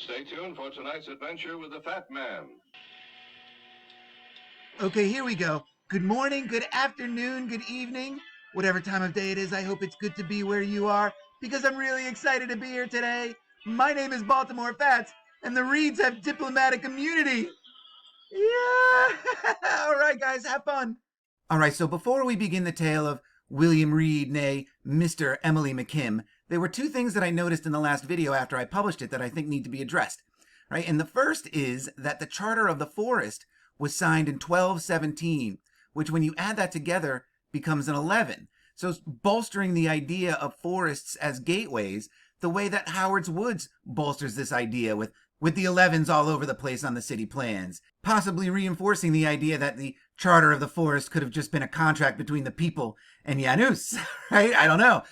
Stay tuned for tonight's adventure with the Fat Man. Okay, here we go. Good morning, good afternoon, good evening. Whatever time of day it is, I hope it's good to be where you are because I'm really excited to be here today. My name is Baltimore Fats, and the Reeds have diplomatic immunity. Yeah! All right, guys, have fun. All right, so before we begin the tale of William Reed, nay, Mr. Emily McKim, there were two things that I noticed in the last video after I published it that I think need to be addressed. Right, and the first is that the Charter of the Forest was signed in 1217, which when you add that together becomes an 11. So bolstering the idea of forests as gateways, the way that Howard's Woods bolsters this idea with the 11s all over the place on the city plans, possibly reinforcing the idea that the Charter of the Forest could have just been a contract between the people and Janus, right? I don't know.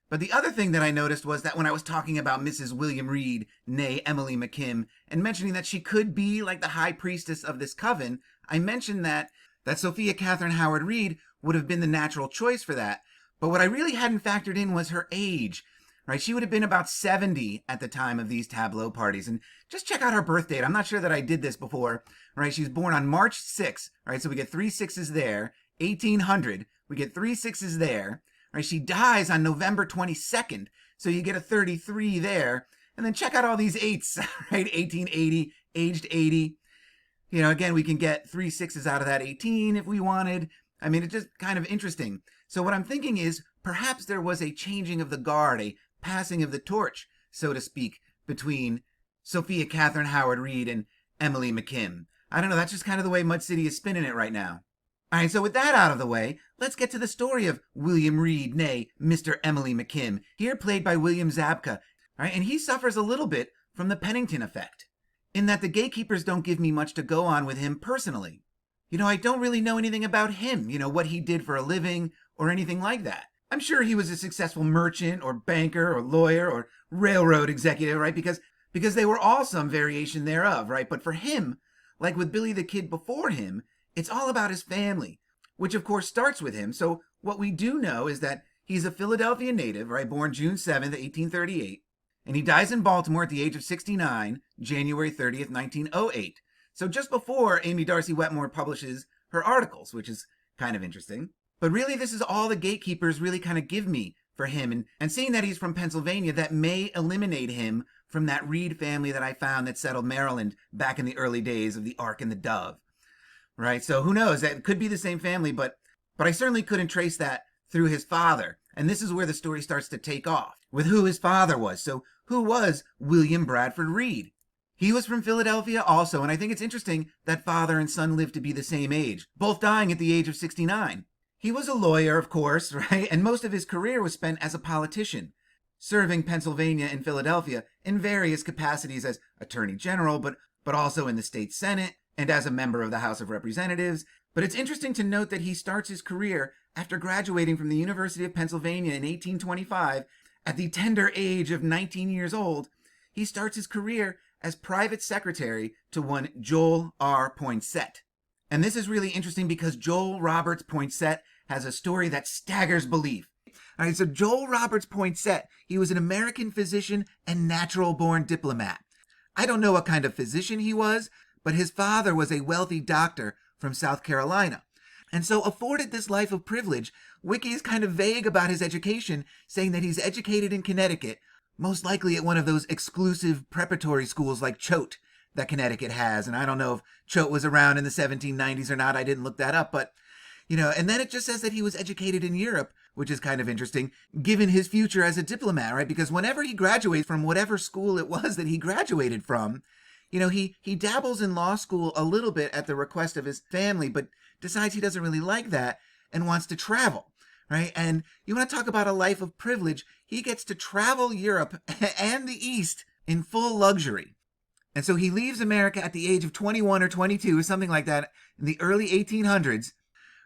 But the other thing that I noticed was that when I was talking about Mrs. William Reed, nay Emily McKim, and mentioning that she could be like the high priestess of this coven, I mentioned that Sophia Catherine Howard Reed would have been the natural choice for that. But what I really hadn't factored in was her age. Right, she would have been about 70 at the time of these tableau parties. And just check out her birth date. I'm not sure that I did this before. Right, she was born on March 6th. Right, so we get 3 6s there. 1800, we get 3 6s there. Right, she dies on November 22nd, so you get a 33 there. And then check out all these 8s, right? 1880, aged 80. You know, again, we can get 3 6s out of that 18 if we wanted. I mean, it's just kind of interesting. So what I'm thinking is perhaps there was a changing of the guard, a passing of the torch, so to speak, between Sophia Catherine Howard Reed and Emily McKim. I don't know, that's just kind of the way Mud City is spinning it right now. All right, so with that out of the way, let's get to the story of William Reed, nay, Mr. Emily McKim, here played by William Zabka. All right, and he suffers a little bit from the Pennington effect, in that the gatekeepers don't give me much to go on with him personally. You know, I don't really know anything about him, you know, what he did for a living or anything like that. I'm sure he was a successful merchant or banker or lawyer or railroad executive, right? Because they were all some variation thereof, right? But for him, like with Billy the Kid before him, it's all about his family, which of course starts with him. So what we do know is that he's a Philadelphia native, right? Born June 7th, 1838. And he dies in Baltimore at the age of 69, January 30th, 1908. So just before Amy Darcy Wetmore publishes her articles, which is kind of interesting. But really, this is all the gatekeepers really kind of give me for him. And seeing that he's from Pennsylvania, that may eliminate him from that Reed family that I found that settled Maryland back in the early days of the Ark and the Dove. Right? So who knows? That could be the same family, but I certainly couldn't trace that through his father. And this is where the story starts to take off, with who his father was. So who was William Bradford Reed? He was from Philadelphia also, and I think it's interesting that father and son lived to be the same age, both dying at the age of 69. He was a lawyer, of course, right? And most of his career was spent as a politician, serving Pennsylvania and Philadelphia in various capacities as Attorney General, but also in the state Senate and as a member of the House of Representatives. But it's interesting to note that he starts his career after graduating from the University of Pennsylvania in 1825 at the tender age of 19 years old. He starts his career as private secretary to one Joel R. Poinsett. And this is really interesting because Joel Roberts Poinsett has a story that staggers belief. All right, so Joel Roberts Poinsett, he was an American physician and natural-born diplomat. I don't know what kind of physician he was, but his father was a wealthy doctor from South Carolina. And so afforded this life of privilege, Wiki is kind of vague about his education, saying that he's educated in Connecticut, most likely at one of those exclusive preparatory schools like Choate that Connecticut has. And I don't know if Choate was around in the 1790s or not. I didn't look that up, but, you know, and then it just says that he was educated in Europe, which is kind of interesting, given his future as a diplomat, right? Because whenever he graduates from whatever school it was that he graduated from, you know, he dabbles in law school a little bit at the request of his family, but decides he doesn't really like that and wants to travel, right? And you want to talk about a life of privilege. He gets to travel Europe and the East in full luxury. And so he leaves America at the age of 21 or 22 or something like that in the early 1800s,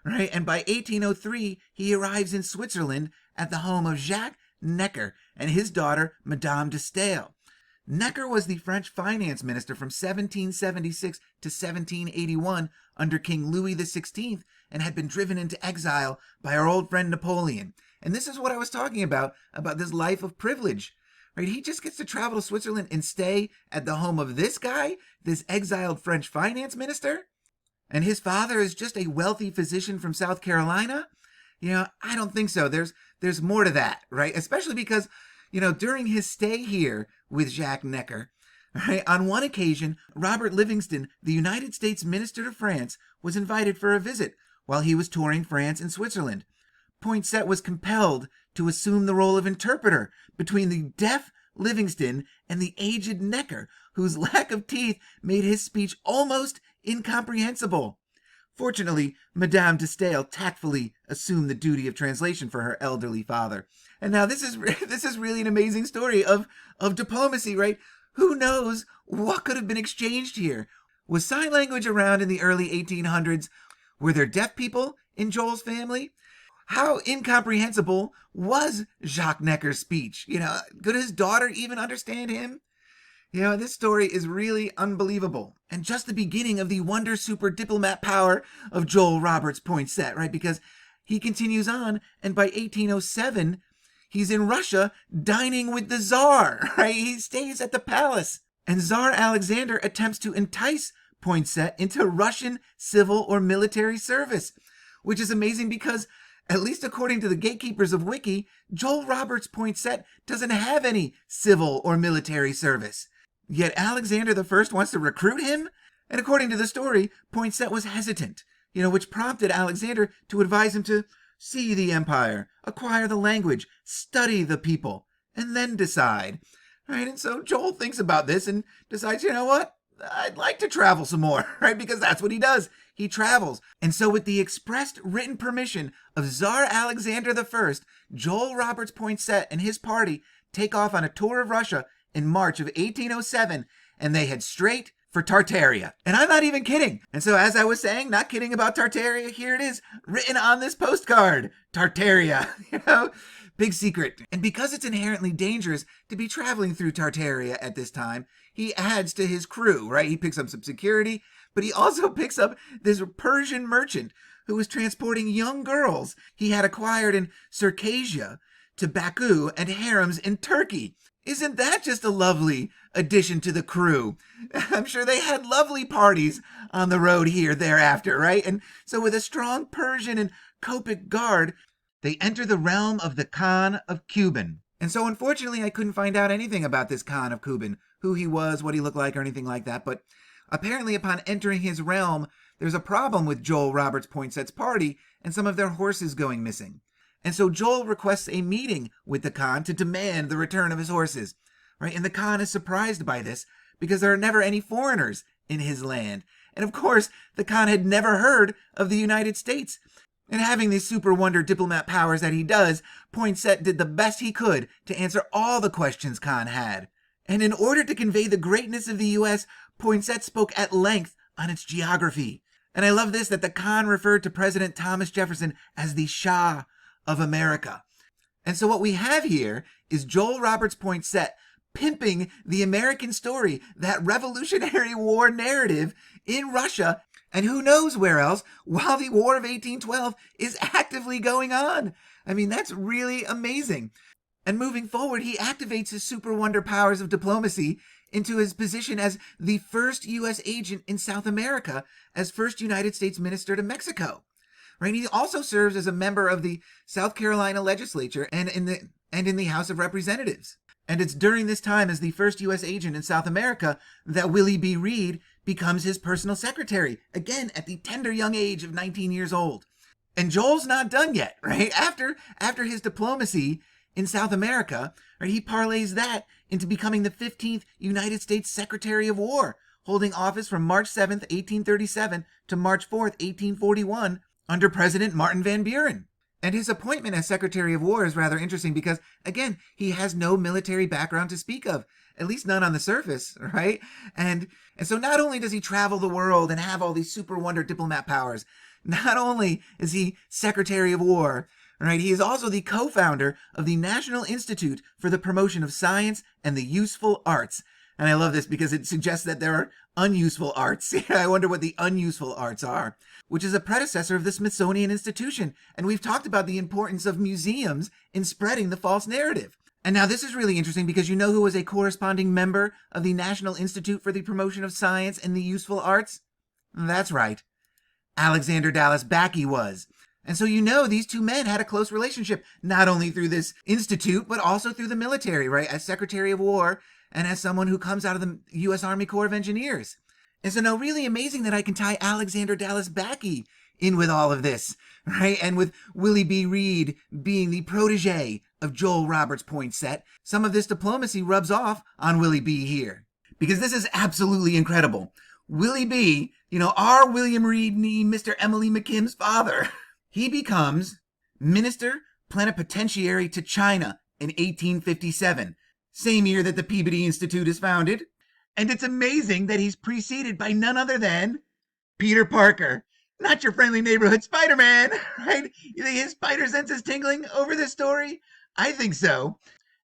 right? And by 1803, he arrives in Switzerland at the home of Jacques Necker and his daughter, Madame de Stael. Necker was the French finance minister from 1776 to 1781 under King Louis XVI and had been driven into exile by our old friend Napoleon. And this is what I was talking about this life of privilege, right? He just gets to travel to Switzerland and stay at the home of this guy, this exiled French finance minister. And his father is just a wealthy physician from South Carolina. I don't think so. There's more to that, right? Especially because, during his stay here with Jacques Necker, right, on one occasion, Robert Livingston, the United States minister to France, was invited for a visit while he was touring France and Switzerland. Poinsett was compelled to assume the role of interpreter between the deaf Livingston and the aged Necker, whose lack of teeth made his speech almost incomprehensible. Fortunately, Madame de Stael tactfully assumed the duty of translation for her elderly father. And now this is really an amazing story of diplomacy, right? Who knows what could have been exchanged here? Was sign language around in the early 1800s? Were there deaf people in Joel's family? How incomprehensible was Jacques Necker's speech? Could his daughter even understand him? This story is really unbelievable. And just the beginning of the wonder super diplomat power of Joel Roberts Poinsett, right? Because he continues on, and by 1807, he's in Russia dining with the Tsar, right? He stays at the palace. And Tsar Alexander attempts to entice Poinsett into Russian civil or military service, which is amazing because, at least according to the gatekeepers of Wiki, Joel Roberts Poinsett doesn't have any civil or military service. Yet Alexander I wants to recruit him? And according to the story, Poinsett was hesitant, which prompted Alexander to advise him to see the empire, acquire the language, study the people, and then decide. Right? And so Joel thinks about this and decides, what? I'd like to travel some more, right? Because that's what he does. He travels. And so with the expressed written permission of Tsar Alexander I, Joel Roberts Poinsett and his party take off on a tour of Russia in March of 1807, and they head straight for Tartaria. And I'm not even kidding. And so as I was saying, not kidding about Tartaria, here it is, written on this postcard. Tartaria, big secret. And because it's inherently dangerous to be traveling through Tartaria at this time, he adds to his crew, right? He picks up some security, but he also picks up this Persian merchant who was transporting young girls he had acquired in Circassia to Baku and harems in Turkey. Isn't that just a lovely addition to the crew? I'm sure they had lovely parties on the road here thereafter, right? And so with a strong Persian and Copic guard, they enter the realm of the Khan of Kuban. And so unfortunately, I couldn't find out anything about this Khan of Kuban, who he was, what he looked like, or anything like that. But apparently upon entering his realm, there's a problem with Joel Roberts Poinsett's party and some of their horses going missing. And so Joel requests a meeting with the Khan to demand the return of his horses, right? And the Khan is surprised by this because there are never any foreigners in his land. And of course, the Khan had never heard of the United States. And having these super wonder diplomat powers that he does, Poinsett did the best he could to answer all the questions Khan had. And in order to convey the greatness of the U.S., Poinsett spoke at length on its geography. And I love this, that the Khan referred to President Thomas Jefferson as the Shah of America. And so what we have here is Joel Roberts Poinsett pimping the American story, that Revolutionary War narrative in Russia, and who knows where else, while the War of 1812 is actively going on. I mean, that's really amazing. And moving forward, he activates his super wonder powers of diplomacy into his position as the first U.S. agent in South America, as first United States minister to Mexico. Right? He also serves as a member of the South Carolina legislature and in the House of Representatives. And it's during this time as the first U.S. agent in South America that Willie B. Reed becomes his personal secretary, again at the tender young age of 19 years old. And Joel's not done yet, right? After his diplomacy in South America, right, he parlays that into becoming the 15th United States Secretary of War, holding office from March 7th, 1837 to March 4th, 1841, under President Martin Van Buren. And his appointment as Secretary of War is rather interesting because, again, he has no military background to speak of, at least none on the surface, right? And so not only does he travel the world and have all these super wonder diplomat powers, not only is he Secretary of War, right, he is also the co-founder of the National Institute for the Promotion of Science and the Useful Arts. And I love this because it suggests that there are unuseful arts. I wonder what the unuseful arts are, which is a predecessor of the Smithsonian Institution. And we've talked about the importance of museums in spreading the false narrative. And now this is really interesting because you know who was a corresponding member of the National Institute for the Promotion of Science and the Useful Arts? That's right. Alexander Dallas Backy was. And so you know these two men had a close relationship, not only through this institute, but also through the military, right? As Secretary of War and as someone who comes out of the U.S. Army Corps of Engineers. And so now really amazing that I can tie Alexander Dallas Backy in with all of this, right? And with Willie B. Reed being the protege of Joel Poinsett, some of this diplomacy rubs off on Willie B. here. Because this is absolutely incredible. Willie B., our William Reed Nee, Mr. Emily McKim's father, he becomes Minister Plenipotentiary to China in 1857, same year that the Peabody Institute is founded. And it's amazing that he's preceded by none other than Peter Parker. Not your friendly neighborhood Spider-Man, right? You think his spider sense is tingling over this story? I think so.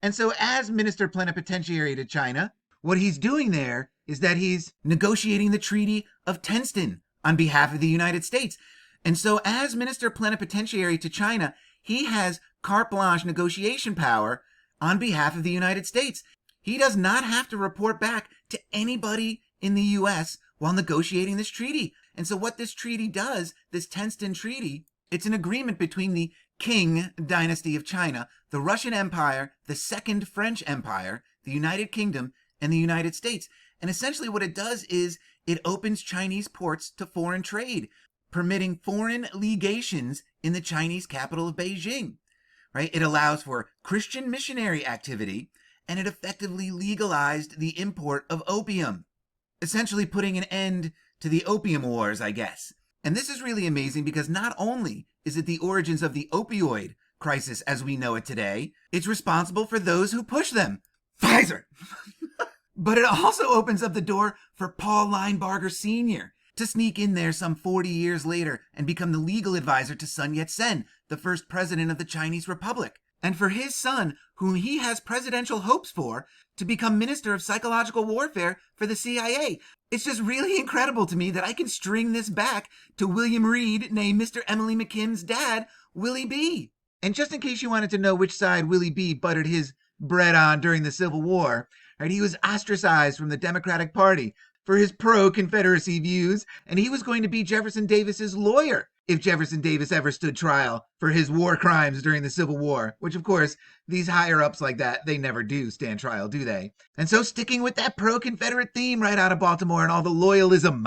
And so as Minister Plenipotentiary to China, what he's doing there is that he's negotiating the Treaty of Tenston on behalf of the United States. And so as Minister Plenipotentiary to China, he has carte blanche negotiation power on behalf of the United States. He does not have to report back to anybody in the U.S. while negotiating this treaty. And so what this treaty does, this Tenston Treaty, it's an agreement between the Qing dynasty of China, the Russian Empire, the Second French Empire, the United Kingdom, and the United States. And essentially what it does is it opens Chinese ports to foreign trade, permitting foreign legations in the Chinese capital of Beijing, right? It allows for Christian missionary activity, and it effectively legalized the import of opium, essentially putting an end to the opium wars, I guess. And this is really amazing because not only is it the origins of the opioid crisis as we know it today, it's responsible for those who push them, Pfizer. But it also opens up the door for Paul Linebarger Sr. to sneak in there some 40 years later and become the legal advisor to Sun Yat-sen, the first president of the Chinese Republic. And for his son, whom he has presidential hopes for, to become Minister of Psychological Warfare for the CIA. It's just really incredible to me that I can string this back to William Reed, named Mr. Emily McKim's dad, Willie B. And just in case you wanted to know which side Willie B buttered his bread on during the Civil War, right, he was ostracized from the Democratic Party for his pro-Confederacy views, and he was going to be Jefferson Davis's lawyer if Jefferson Davis ever stood trial for his war crimes during the Civil War, which of course, these higher-ups like that, they never do stand trial, do they? And so sticking with that pro-Confederate theme right out of Baltimore and all the loyalism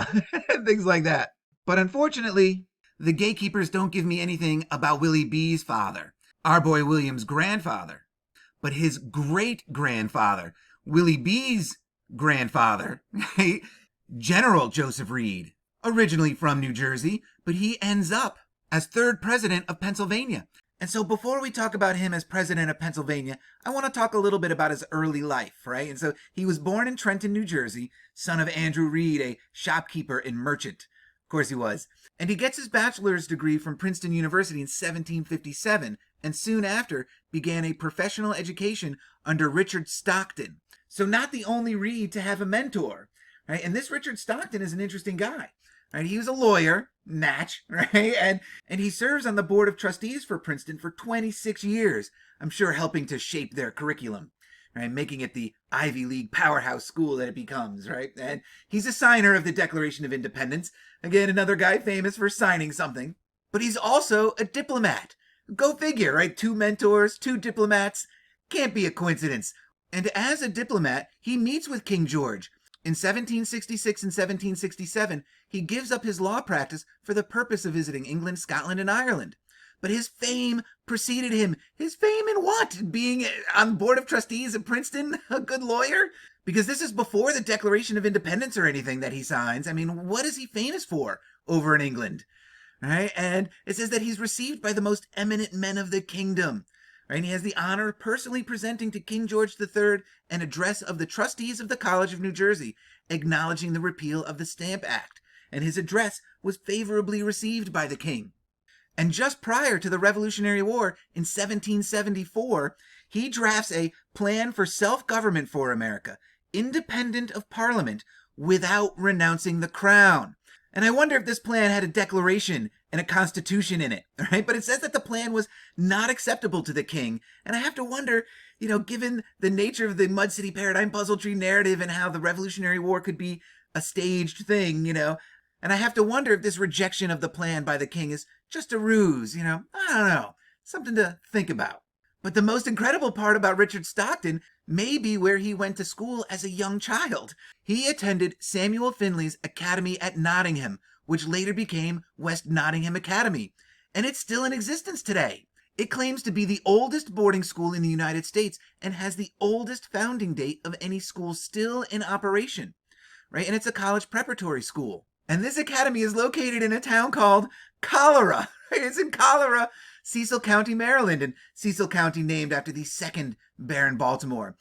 and things like that. But unfortunately, the gatekeepers don't give me anything about Willie B's father, our boy William's grandfather, but his great-grandfather, Willie B's grandfather, General Joseph Reed, originally from New Jersey, but he ends up as third president of Pennsylvania. And so before we talk about him as president of Pennsylvania, I want to talk a little bit about his early life, right? And so he was born in Trenton, New Jersey, son of Andrew Reed, a shopkeeper and merchant. Of course he was. And he gets his bachelor's degree from Princeton University in 1757, and soon after began a professional education under Richard Stockton. So not the only Reed to have a mentor, right? And this Richard Stockton is an interesting guy, right? He was a lawyer, Natch, right? And he serves on the board of trustees for Princeton for 26 years, I'm sure helping to shape their curriculum, right? Making it the Ivy League powerhouse school that it becomes, right? And he's a signer of the Declaration of Independence. Again, another guy famous for signing something. But he's also a diplomat. Go figure, right? 2 mentors, 2 diplomats. Can't be a coincidence. And as a diplomat, he meets with King George. In 1766 and 1767, he gives up his law practice for the purpose of visiting England, Scotland, and Ireland. But his fame preceded him. His fame in what? Being on the board of trustees at Princeton? A good lawyer? Because this is before the Declaration of Independence or anything that he signs. I mean, what is he famous for over in England? Right? And it says that he's received by the most eminent men of the kingdom. Right? And he has the honor of personally presenting to King George III an address of the trustees of the College of New Jersey, acknowledging the repeal of the Stamp Act. And his address was favorably received by the king. And just prior to the Revolutionary War in 1774, he drafts a plan for self-government for America, independent of Parliament, without renouncing the crown. And I wonder if this plan had a declaration and a constitution in it, right? But it says that the plan was not acceptable to the king. And I have to wonder, given the nature of the Mud City Paradigm Puzzle Tree narrative and how the Revolutionary War could be a staged thing, and I have to wonder if this rejection of the plan by the king is just a ruse, I don't know. Something to think about. But the most incredible part about Richard Stockton may be where he went to school as a young child. He attended Samuel Finley's Academy at Nottingham, which later became West Nottingham Academy, and it's still in existence today. It claims to be the oldest boarding school in the United States and has the oldest founding date of any school still in operation, right? And it's a college preparatory school. And this academy is located in a town called Cholera. It's in Cholera, Cecil County, Maryland, and Cecil County named after the second Baron Baltimore.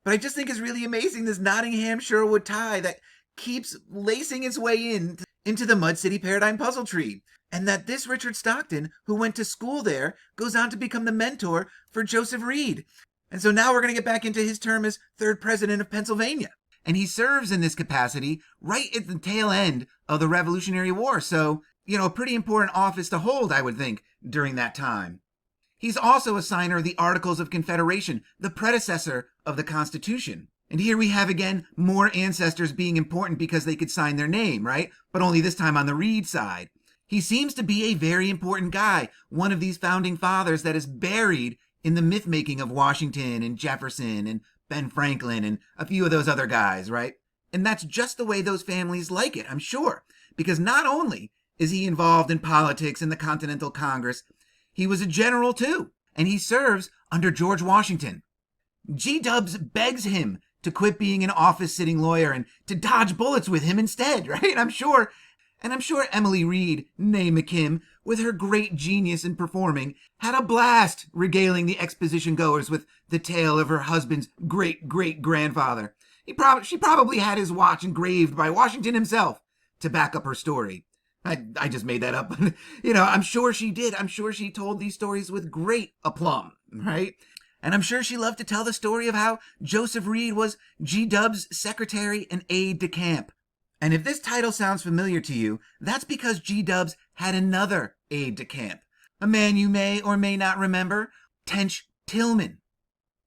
But I just think it's really amazing, this Nottingham-Sherwood tie that keeps lacing its way into the Mud City Paradigm Puzzle Tree. And that this Richard Stockton, who went to school there, goes on to become the mentor for Joseph Reed. And so now we're going to get back into his term as third president of Pennsylvania. And he serves in this capacity right at the tail end of the Revolutionary War. So, a pretty important office to hold, I would think, during that time. He's also a signer of the Articles of Confederation, the predecessor of the Constitution. And here we have again more ancestors being important because they could sign their name, right? But only this time on the Reed side. He seems to be a very important guy, one of these founding fathers that is buried in the myth-making of Washington and Jefferson and Ben Franklin and a few of those other guys, right? And that's just the way those families like it, I'm sure. Because not only is he involved in politics in the Continental Congress, he was a general too, and he serves under George Washington. G-Dubs begs him to quit being an office-sitting lawyer and to dodge bullets with him instead, right? I'm sure Emily Reed, née McKim, with her great genius in performing, had a blast regaling the exposition goers with the tale of her husband's great-great-grandfather. She probably had his watch engraved by Washington himself to back up her story. I just made that up. I'm sure she did. I'm sure she told these stories with great aplomb, right? And I'm sure she loved to tell the story of how Joseph Reed was G-Dub's secretary and aide-de-camp. And if this title sounds familiar to you, that's because G-Dubs had another aide-de-camp, a man you may or may not remember, Tench Tillman.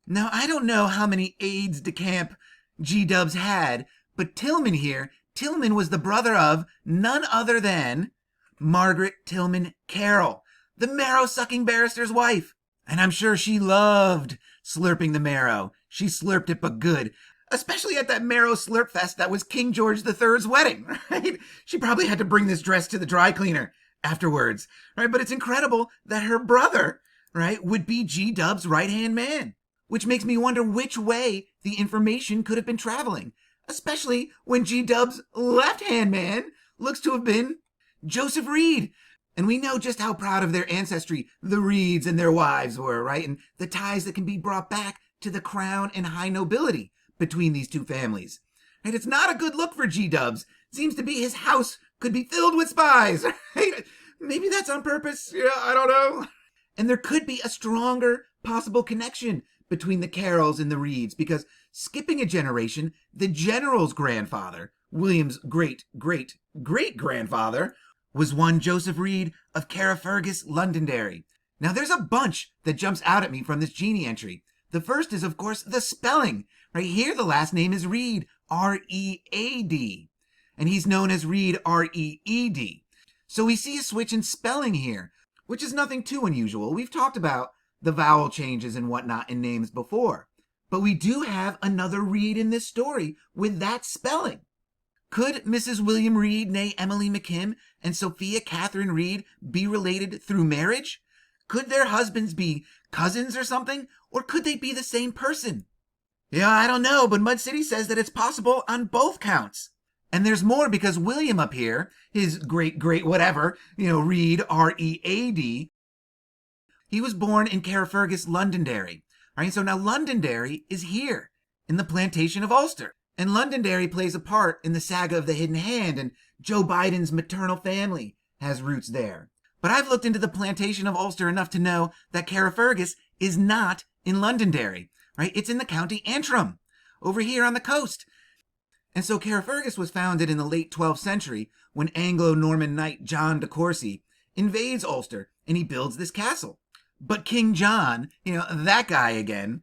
Now, I don't know how many aides-de-camp G-Dubs had, but Tillman was the brother of none other than Margaret Tillman Carroll, the marrow-sucking barrister's wife. And I'm sure she loved slurping the marrow. She slurped it but good. Especially at that marrow slurp fest that was King George III's wedding, right? She probably had to bring this dress to the dry cleaner afterwards, right? But it's incredible that her brother, right, would be G-Dub's right-hand man, which makes me wonder which way the information could have been traveling, especially when G-Dub's left-hand man looks to have been Joseph Reed. And we know just how proud of their ancestry the Reeds and their wives were, right? And the ties that can be brought back to the crown and high nobility between these two families. And it's not a good look for G-Dubs. Seems to be his house could be filled with spies, right? Maybe that's on purpose. Yeah, I don't know. And there could be a stronger possible connection between the Carrolls and the Reeds, because skipping a generation, the general's grandfather, William's great-great-great-grandfather, was one Joseph Reed of Carrifergus, Londonderry. Now there's a bunch that jumps out at me from this Genie entry. The first is, of course, the spelling. Right here, the last name is Reed, R-E-A-D. And he's known as Reed, R-E-E-D. So we see a switch in spelling here, which is nothing too unusual. We've talked about the vowel changes and whatnot in names before. But we do have another Reed in this story with that spelling. Could Mrs. William Reed, née Emily McKim, and Sophia Catherine Reed be related through marriage? Could their husbands be cousins or something? Or could they be the same person? Yeah, I don't know, but Mud City says that it's possible on both counts. And there's more, because William up here, his great-great-whatever, Reed, R-E-A-D, he was born in Carrifergus, Londonderry. All right, so now Londonderry is here, in the plantation of Ulster. And Londonderry plays a part in the saga of the Hidden Hand, and Joe Biden's maternal family has roots there. But I've looked into the plantation of Ulster enough to know that Carrifergus is not in Londonderry, right? It's in the county Antrim, over here on the coast. And so Carrifergus was founded in the late 12th century when Anglo-Norman knight John de Courcy invades Ulster, and he builds this castle. But King John, that guy again,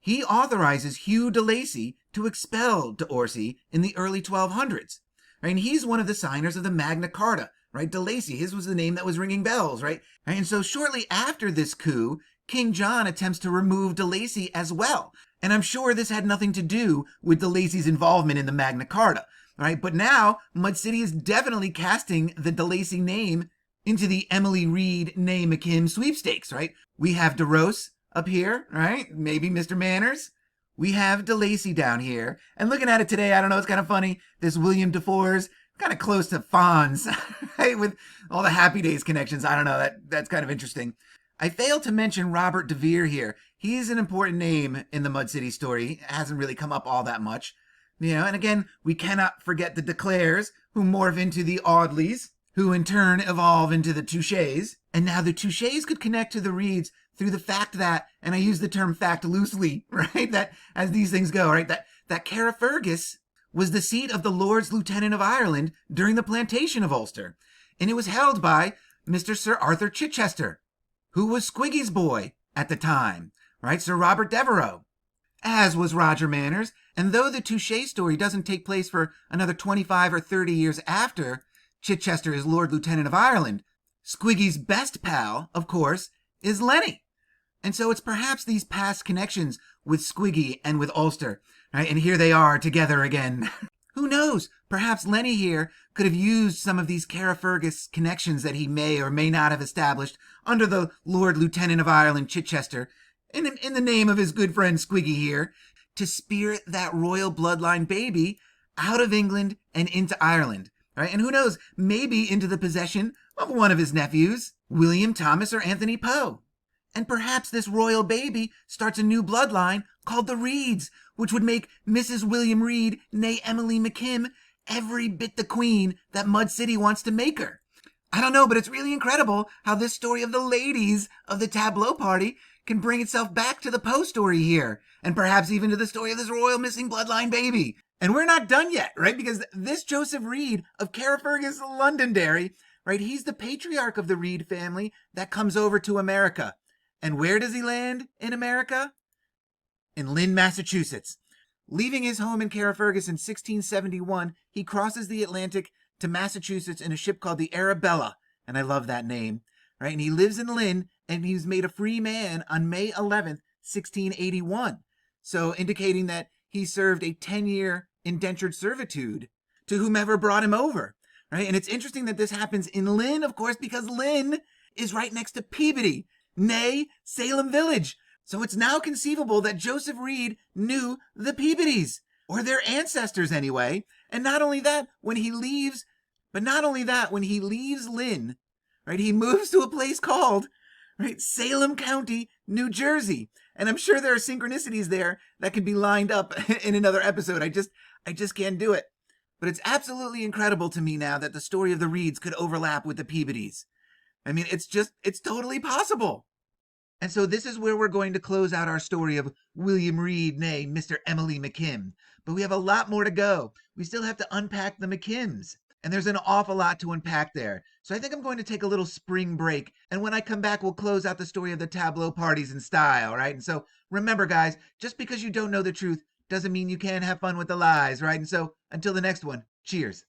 he authorizes Hugh de Lacy to expel d'Orsay in the early 1200s. Right? And he's one of the signers of the Magna Carta, right? De Lacy, his was the name that was ringing bells, right? And so shortly after this coup, King John attempts to remove de Lacy as well. And I'm sure this had nothing to do with de Lacy's involvement in the Magna Carta, right? But now Mud City is definitely casting the de Lacy name into the Emily Reed Ney McKim sweepstakes, right? We have DeRose up here, right? Maybe Mr. Manners. We have de Lacy down here. And looking at it today, I don't know, it's kind of funny. This William Defore's kind of close to Fonz, right? With all the Happy Days connections. I don't know, that's kind of interesting. I failed to mention Robert de Vere here. He's an important name in the Mud City story. It hasn't really come up all that much. And again, we cannot forget the de Clares, who morph into the Audleys, who in turn evolve into the Touchés. And now the Touchés could connect to the Reeds through the fact that, and I use the term fact loosely, right, that as these things go, right, that Carrifergus was the seat of the Lords Lieutenant of Ireland during the plantation of Ulster. And it was held by Mr. Sir Arthur Chichester, who was Squiggy's boy at the time, right, Sir Robert Devereux, as was Roger Manners. And though the Touché story doesn't take place for another 25 or 30 years after Chichester is Lord Lieutenant of Ireland, Squiggy's best pal, of course, is Lenny. And so it's perhaps these past connections with Squiggy and with Ulster, right? And here they are together again. Who knows? Perhaps Lenny here could have used some of these Carrifergus connections that he may or may not have established under the Lord Lieutenant of Ireland, Chichester, in the name of his good friend Squiggy here, to spirit that royal bloodline baby out of England and into Ireland, right? And who knows, maybe into the possession of one of his nephews, William, Thomas, or Anthony Poe. And perhaps this royal baby starts a new bloodline called the Reeds, which would make Mrs. William Reed, née Emily McKim, every bit the queen that Mud City wants to make her. I don't know, but it's really incredible how this story of the ladies of the tableau party can bring itself back to the Poe story here, and perhaps even to the story of this royal missing bloodline baby. And we're not done yet, right? Because this Joseph Reed of Carrifergus, Londonderry, right, he's the patriarch of the Reed family that comes over to America. And where does he land in America? In Lynn, Massachusetts. Leaving his home in Carrifergus in 1671, he crosses the Atlantic to Massachusetts in a ship called the Arabella, and I love that name, right? And he lives in Lynn, and he was made a free man on May 11th, 1681. So indicating that he served a 10-year indentured servitude to whomever brought him over, right? And it's interesting that this happens in Lynn, of course, because Lynn is right next to Peabody, nay, Salem Village. So it's now conceivable that Joseph Reed knew the Peabodys, or their ancestors anyway. And not only that, when he leaves Lynn, right, he moves to a place called, right, Salem County, New Jersey. And I'm sure there are synchronicities there that can be lined up in another episode. I just can't do it. But it's absolutely incredible to me now that the story of the Reeds could overlap with the Peabodys. I mean, it's totally possible. And so this is where we're going to close out our story of William Reed, nay, Mr. Emily McKim. But we have a lot more to go. We still have to unpack the McKims. And there's an awful lot to unpack there. So I think I'm going to take a little spring break. And when I come back, we'll close out the story of the tableau parties in style, right? And so remember, guys, just because you don't know the truth doesn't mean you can't have fun with the lies, right? And so until the next one, cheers.